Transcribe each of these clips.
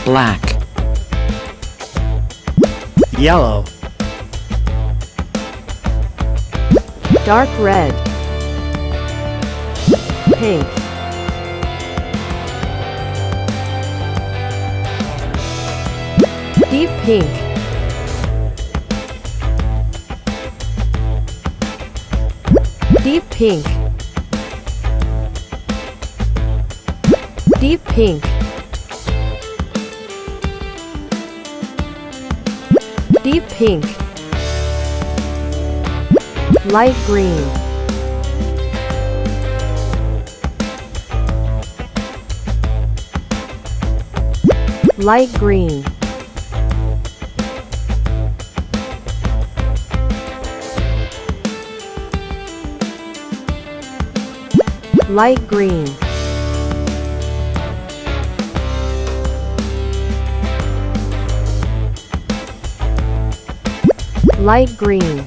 black, yellow, dark red, pink, deep pink, deep pink, deep pink, deep pink, light green, light green, light green, light green,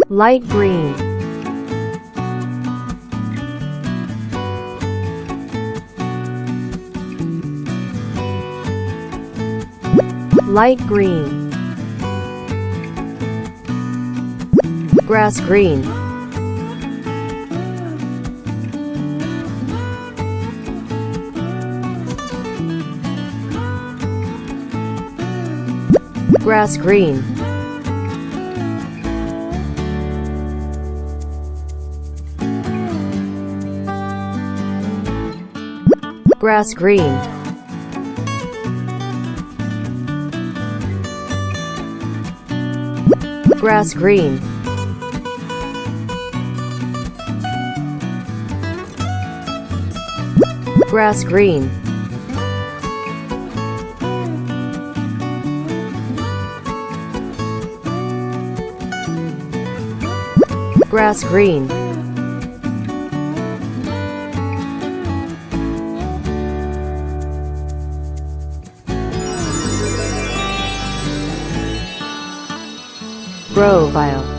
light green, light green, grass green, grass green, grass green, grass green, grass green, grass green, Grovyle.